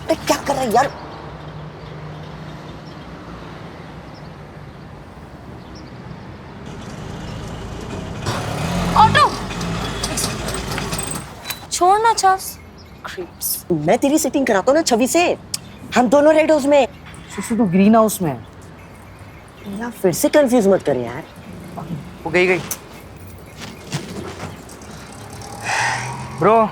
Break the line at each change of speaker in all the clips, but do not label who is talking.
अरे क्या कर रहा है यार?
ऑटो छोड़ना चार्ल्स।
मैं तेरी सीटिंग कराता हूँ ना छवि से। हम दोनों रेड हाउस में।
सुसु तो ग्रीन हाउस में है।
यार फिर से कंफ्यूज मत कर यार।
वो गई। ब्रो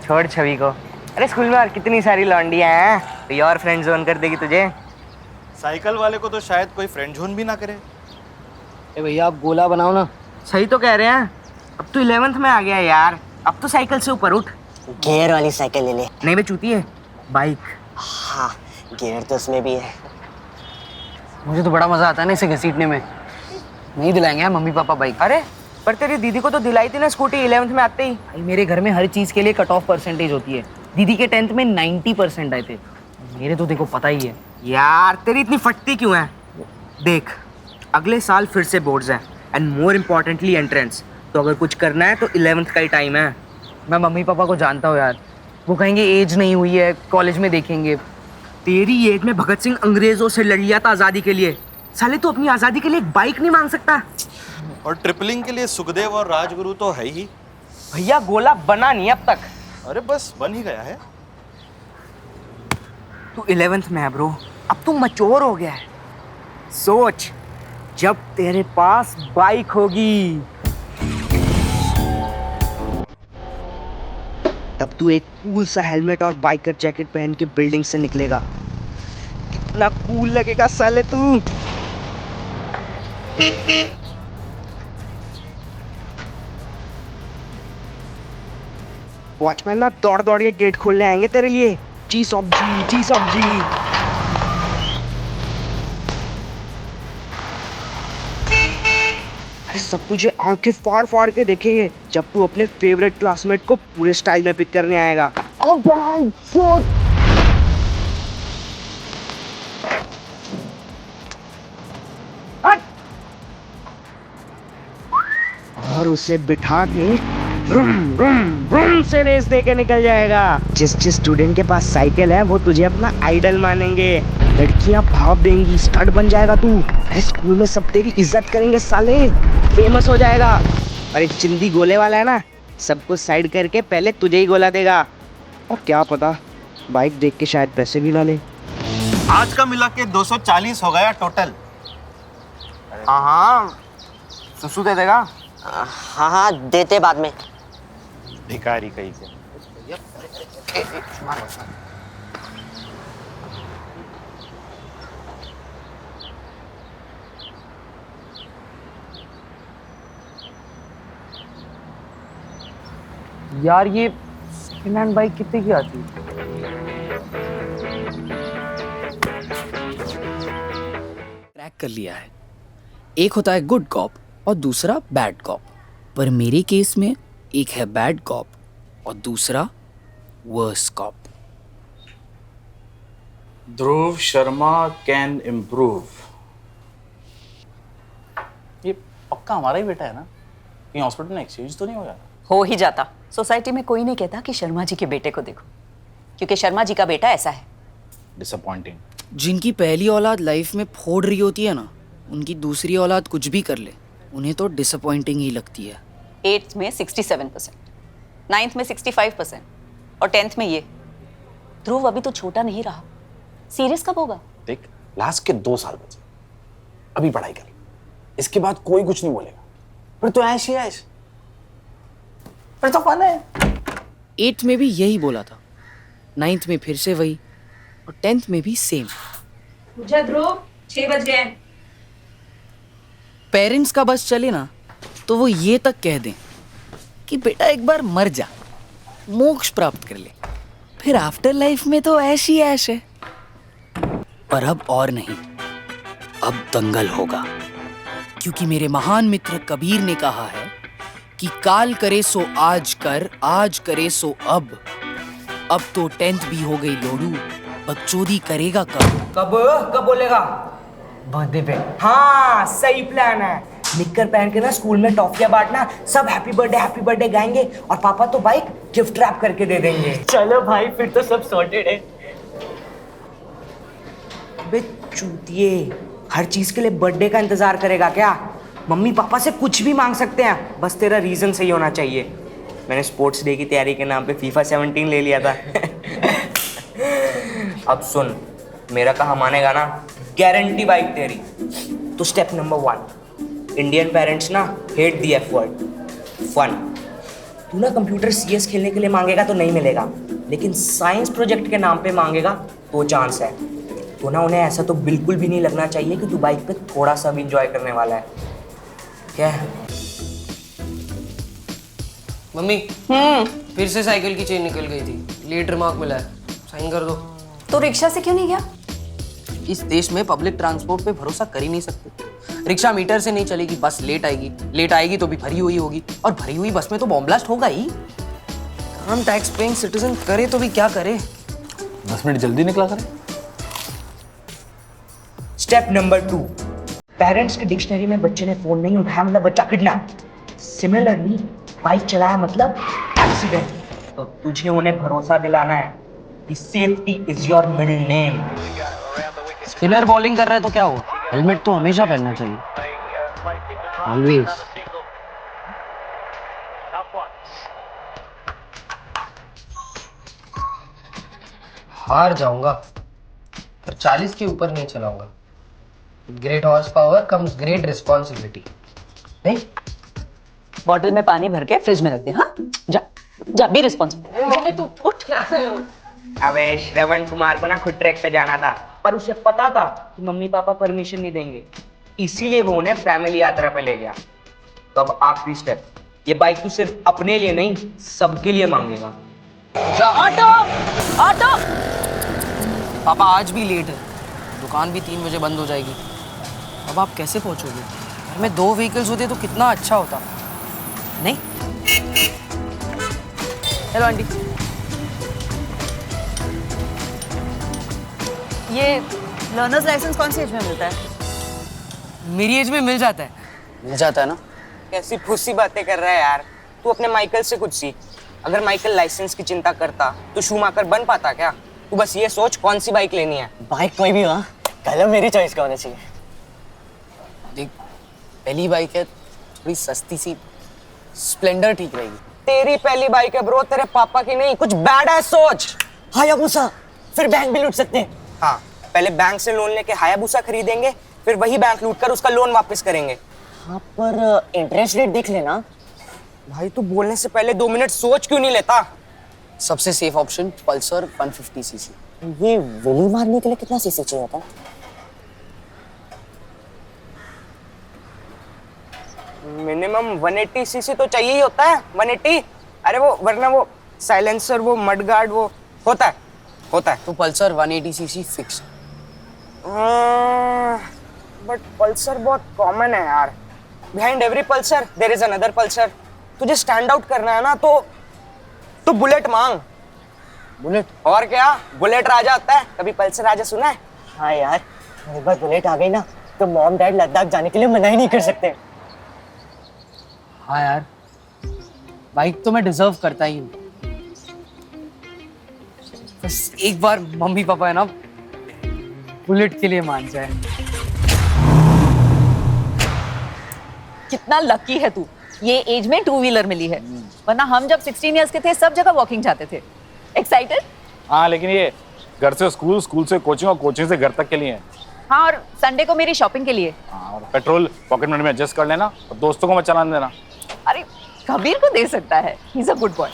छोड़ छवि को। अरे स्कूल में और कितनी सारी लौंडियां हैं, कोई और फ्रेंड जोन कर देगी तुझे।
साइकिल वाले को तो शायद कोई फ्रेंड जोन भी ना करे।
ए भैया आप गोला बनाओ ना। सही तो कह रहे हैं, अब तो 11th में आ गया यार, अब तो साइकिल से ऊपर उठ।
गियर वाली साइकिल ले ले।
नहीं बे चूती है, बाइक।
हाँ गियर तो उसमें भी है।
मुझे तो बड़ा मजा आता है ना इसे घसीटने में। नहीं दिलाएंगे यार मम्मी पापा बाइक। अरे पर तेरी दीदी को तो दिलाई थी ना स्कूटी 11th में आते ही। भाई मेरे घर में हर चीज के लिए कट ऑफ परसेंटेज होती है। दीदी के 10th में 90% आए थे, मेरे तो देखो पता ही है। यार तेरी इतनी फटती क्यों है? देख अगले साल फिर से बोर्ड्स हैं एंड मोर इम्पोर्टेंटली एंट्रेंस, तो अगर कुछ करना है तो 11th का ही टाइम है। मैं मम्मी पापा को जानता हूँ यार, वो कहेंगे एज नहीं हुई है, कॉलेज में देखेंगे। तेरी एज में भगत सिंह अंग्रेजों से लड़ लिया था आजादी के लिए, साले तो अपनी आजादी के लिए एक बाइक नहीं मांग सकता।
और ट्रिपलिंग के लिए सुखदेव और राजगुरु तो है ही।
भैया गोला बना नहीं अब तक।
अरे बस बन ही गया है।
तू 11th में है ब्रो, अब तू मैच्योर हो गया है। सोच जब तेरे पास बाइक होगी तब तू एक कूल सा हेलमेट और बाइकर जैकेट पहन के बिल्डिंग से निकलेगा, कितना कूल लगेगा साले तू। वॉचमैन ना दौड़ दौड़ के गेट खोलने आएंगे तेरे लिए। जी सब्जी जी सब्जी। अरे सब तुझे आंखें फाड़ फाड़ के देखेंगे जब तू अपने फेवरेट क्लासमेट को पूरे स्टाइल में पिक करने आएगा। और उसे बिठा के ब्रुम ब्रुम ब्रुम से रेस दे के निकल जाएगा। जिस स्टूडेंट के पास साइकिल है वो तुझे अपना आइडल मानेंगे, लड़कियां भाव देंगी, स्टड बन जाएगा तू। अरे स्कूल में सब तेरी इज्जत करेंगे साले, फेमस हो जाएगा। अरे चिंदी गोले वाला है ना, सबको साइड करके पहले तुझे ही गोला देगा। और क्या पता बाइक देख के शायद पैसे भी ना ले।
आज का मिला के 240 हो गया टोटल।
हाँ सुसु दे देगा।
हाँ हाँ देते बाद में।
भिखारी कहीं के।
यार ये सेकंड हैंड बाइक कितने की आती है?
क्रैक कर लिया है। एक होता है गुड कॉप और दूसरा बैड कॉप, पर मेरे केस में एक है बैड कॉप और दूसरा worse cop.
Dhruv Sharma can improve. ये पक्का हमारा ही बेटा है ना? कहीं हॉस्पिटल में एक्सचेंज तो नहीं हो जाता?
हो ही जाता। सोसाइटी में कोई नहीं कहता कि शर्मा जी के बेटे को देखो, क्योंकि शर्मा जी का बेटा ऐसा है।
डिसअपॉइंटिंग।
जिनकी पहली औलाद लाइफ में फोड़ रही होती है ना, उनकी दूसरी औलाद कुछ भी कर ले उन्हें तो डिसअपॉइंटिंग ही लगती है।
8th में 67%, 9th में 65% और 10th में ये। ध्रुव अभी तो छोटा नहीं रहा, सीरियस कब होगा?
देख लास्ट के 2 साल बचे, अभी पढ़ाई कर, इसके बाद कोई कुछ नहीं बोलेगा, फिर तो ऐश ही ऐश, फिर तो फन है।
8th में भी यही बोला था, 9th में फिर से वही और 10th में भी सेम।
पूजा ध्रुव 6 बज गए।
पेरेंट्स का बस चले ना तो वो ये तक कह दें कि बेटा एक बार मर जा, मोक्ष प्राप्त कर ले, फिर आफ्टर लाइफ में तो ऐश ही ऐश है। पर अब और नहीं, अब दंगल होगा, क्योंकि मेरे महान मित्र कबीर ने कहा है कि काल करे सो आज कर, आज करे सो अब। अब तो 10th भी हो गई लोडू, बकचोदी करेगा कब?
कब बोलेगा? बर्थडे पे। हाँ सही प्लान है, निक्कर पहन के ना स्कूल में टॉफियां बांटना, सब हैप्पी बर्थडे गाएंगे और पापा तो बाइक गिफ्ट रैप करके दे देंगे। चलो भाई फिर तो सब सॉर्टेड है। बे चूतिए, हर चीज के लिए बर्थडे का इंतजार करेगा क्या? मम्मी पापा से कुछ भी मांग सकते हैं, बस तेरा रीजन सही होना चाहिए। मैंने स्पोर्ट्स डे की तैयारी के नाम पे FIFA 17 ले लिया था। अब सुन, मेरा कहा मानेगा ना, गारंटी बाइक तेरी। तो स्टेप नंबर 1, इंडियन पेरेंट्स ना hate the F word, fun. तू ना कंप्यूटर CS खेलने के लिए मांगेगा तो नहीं मिलेगा, लेकिन साइंस प्रोजेक्ट के नाम पे मांगेगा तो चांस है। तो ना उन्हें ऐसा तो बिल्कुल भी नहीं लगना चाहिए कि तू बाइक पे थोड़ा सा भी इंजॉय करने वाला है। क्या है?
मम्मी फिर से साइकिल की चेन निकल गई थी, लेट रिमार्क मिला है, साइन कर दो।
तो रिक्शा से क्यों नहीं गया?
इस देश में पब्लिक ट्रांसपोर्ट पे भरोसा कर ही नहीं सकते। रिक्शा मीटर से नहीं चलेगी, बस लेट आएगी तो भी भरी हुई होगी, और भरी हुई बस में तो बॉम्ब ब्लास्ट होगा ही। हम टैक्स पेइंग सिटीजन करे तो भी क्या करे।
10 मिनट जल्दी निकला करें।
स्टेप नंबर 2, पेरेंट्स की डिक्शनरी में बच्चे ने फोन नहीं उठाया मतलब बच्चा किडनैप। सिमिलरली बाइक चलाया मतलब एक्सीडेंट। तो तुझे उन्हें भरोसा दिलाना है कि safety is your middle name.
Spinner bowling कर रहा है तो क्या हुआ, हेलमेट तो हमेशा पहनना चाहिए, ऑलवेज। हार जाऊंगा पर 40 के ऊपर नहीं चलाऊंगा। Great horse power comes great responsibility. नहीं,
बॉटल में पानी भर के फ्रिज में रख दे। हाँ, जा जा, बी रिस्पॉन्सिबल। तू उठ।
अबे श्रवण कुमार को ना खुद ट्रैक पे जाना था, पर उसे पता था कि मम्मी पापा परमिशन नहीं देंगे, इसीलिए वो उन्हें फैमिली यात्रा पे ले गया। तो अब आखिरी स्टेप, ये बाइक तू सिर्फ अपने लिए नहीं सबके लिए मांगेगा।
Auto auto.
पापा आज भी लेट है, दुकान भी 3 बजे बंद हो जाएगी। अब आप कैसे पहुंचोगे? घर में 2 व्हीकल्स होते तो कितना अच्छा होता। नहीं, हेलो आंटी।
ये लर्नर्स लाइसेंस कौन सी एज में मिलता है?
मेरी एज में मिल जाता है। मिल जाता है ना?
कैसी फुस्सी बातें कर रहा है यार, तू अपने माइकल से कुछ सीख। अगर माइकल लाइसेंस की चिंता करता तो शूमाकर बन पाता क्या? तू बस ये सोच कौन सी बाइक लेनी है।
बाइक कोई भी हो, कलर मेरी चॉइस का होना चाहिए।
देख, पहली बाइक है, थोड़ी सस्ती सी स्प्लेंडर ठीक रहेगी।
तेरी पहली बाइक है ब्रो, तेरे पापा की नहीं। कुछ बैड है सोच।
हायाबुसा, फिर बैंक भी लूट सकते हैं।
हाँ, पहले बैंक से लोन लेके हायाबुसा खरीदेंगे, फिर वही बैंक लूट कर उसका लोन वापस करेंगे।
हाँ, पर इंटरेस्ट रेट देख लेना।
भाई तू बोलने से पहले 2 मिनट सोच क्यों नहीं लेता?
सबसे सेफ ऑप्शन पल्सर 150 सीसी।
ये विली मारने के लिए कितना सीसी चाहिए होता है?
मिनिमम 180 सीसी तो चाहिए ही होता है। 180, अरे वो वरना वो साइलेंसर, वो मड गार्ड, वो होता है।
तो Pulsar 180 CC fix.
But Pulsar बहुत कॉमन है यार। Behind every Pulsar there is another Pulsar. तुझे स्टैंड आउट करना है ना तो बुलेट मांग।
बुलेट?
और क्या, बुलेट राजा होता है। कभी पल्सर राजा सुना है?
हाँ यार, एक बार बुलेट आ गई ना तो मॉम डैड लद्दाख जाने के लिए मना ही नहीं कर सकते।
हाँ यार, बाइक तो मैं डिजर्व करता ही हूँ। बस एक बार मम्मी पापा है ना बुलेट के लिए मान जाए।
कितना लकी है तू, ये एज में 2 व्हीलर मिली है, वरना हम जब 16 इयर्स के थे सब जगह वॉकिंग जाते थे। एक्साइटेड?
हाँ, लेकिन ये घर से स्कूल, स्कूल से कोचिंग और कोचिंग से घर तक के लिए है।
हाँ, और संडे को मेरी शॉपिंग के लिए।
हाँ, और पेट्रोल पॉकेट मनी में एडजस्ट कर लेना और दोस्तों को मत चलाने देना।
अरे कबीर को दे सकता है, he is a good boy.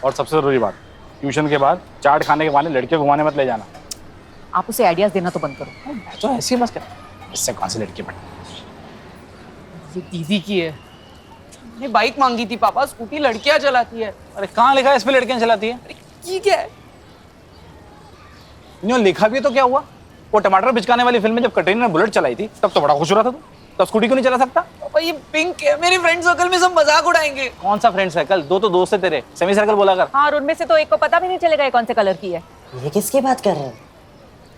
और सबसे जरूरी बात, ट्यूशन के बाद चाट खाने के बहाने लड़के घुमाने मत ले जाना।
आप उसे आइडियाज देना तो बंद करो।
तो ऐसे ही मत कर, इससे कौन सी लड़की पड़ी?
ये दीदी की है, ने बाइक मांगी थी पापा, स्कूटी लड़कियां चलाती है।
अरे कहाँ लिखा है इस पे लड़कियां चलाती है?
ठीक है,
नहीं लिखा भी तो क्या हुआ? वो टमाटर बिचकाने वाली फिल्म में जब कटरीना ने बुलेट चलाई थी तब तो बड़ा खुश हो रहा था तू, तब स्कूटी क्यों नहीं चला सकता?
पापा ये पिंक है, मेरे फ्रेंड सर्कल में सब मजाक उड़ाएंगे।
कौन सा फ्रेंड सर्कल? 2 तो दोस्त है तेरे, सेमी सर्कल बोला कर।
हाँ, और उनमें से तो एक को पता भी नहीं चलेगा ये कौन से कलर की है।
ये किसकी बात कर रहे हैं?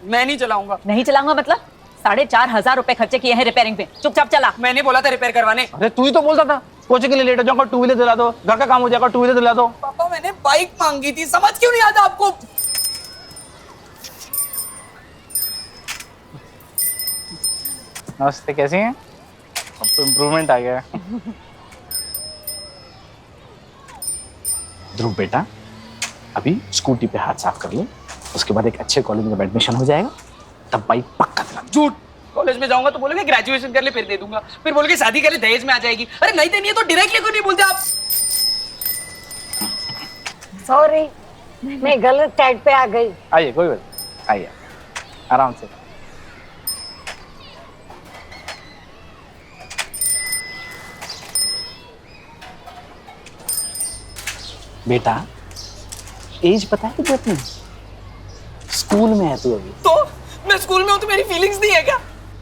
मैं नहीं चलाऊंगा।
नहीं चलाऊंगा मतलब? 4,500 रुपए खर्चे किए हैं रिपेयरिंग पे, चुपचाप चला।
मैंने बोला था रिपेयर करवाने।
अरे तू ही तो बोलता था कोचिंग के लिए लेट हो जाऊंगा, 2 व्हीलर दिला दो, घर का काम हो जाएगा, 2 व्हीलर दिला दो।
पापा मैंने बाइक मांगी थी, समझ क्यों नहीं आता आपको?
नमस्ते, कैसी हैं? अब तो इम्प्रूवमेंट आ गया है।
ध्रुव बेटा, अभी स्कूटी पे हाथ साफ कर ले, उसके बाद एक अच्छे कॉलेज में एडमिशन हो जाएगा, तब बाइक पक्का दिला।
झूठ। कॉलेज में जाऊंगा तो बोलोगे ग्रेजुएशन कर ले फिर दे दूंगा, फिर बोलोगे शादी कर ले दहेज में आ जाएगी। अरे नहीं देनी है तो डायरेक्टली क्यों नहीं बोलते आप?
सॉरी, मैं गलत साइड पे आ गई।
आइए, कोई बात नहीं, आइए आराम से।
बेटा, एज पता है तुझे अपनी? स्कूल में है तू अभी।
तो मैं स्कूल में हूँ तो मेरी फीलिंग्स नहीं है क्या?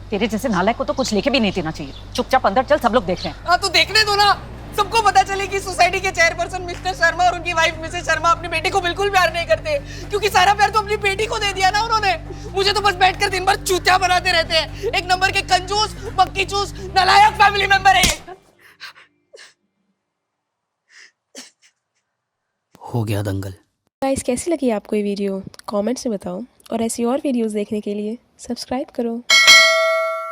तेरे जैसे नालायक को तो कुछ लेके भी नहीं देना चाहिए। चुपचाप अंदर चल, सब लोग देख रहे हैं।
हाँ तो देखने दो ना, सबको पता चले कि सोसाइटी के चेयरपर्सन मिस्टर शर्मा और उनकी वाइफ मिसेस शर्मा अपनी बेटी को बिल्कुल प्यार नहीं करते, क्योंकि सारा प्यार तो अपनी बेटी को दे दिया ना उन्होंने। मुझे तो बस बैठकर दिन भर चूतिया बनाते रहते हैं। एक नंबर के कंजूस, मक्खी चूस, नालायक फैमिली मेंबर है ये।
हो गया दंगल।
गाइस, कैसी लगी आपको ये वीडियो? कमेंट्स में बताओ और ऐसी और वीडियोस देखने के लिए सब्सक्राइब करो।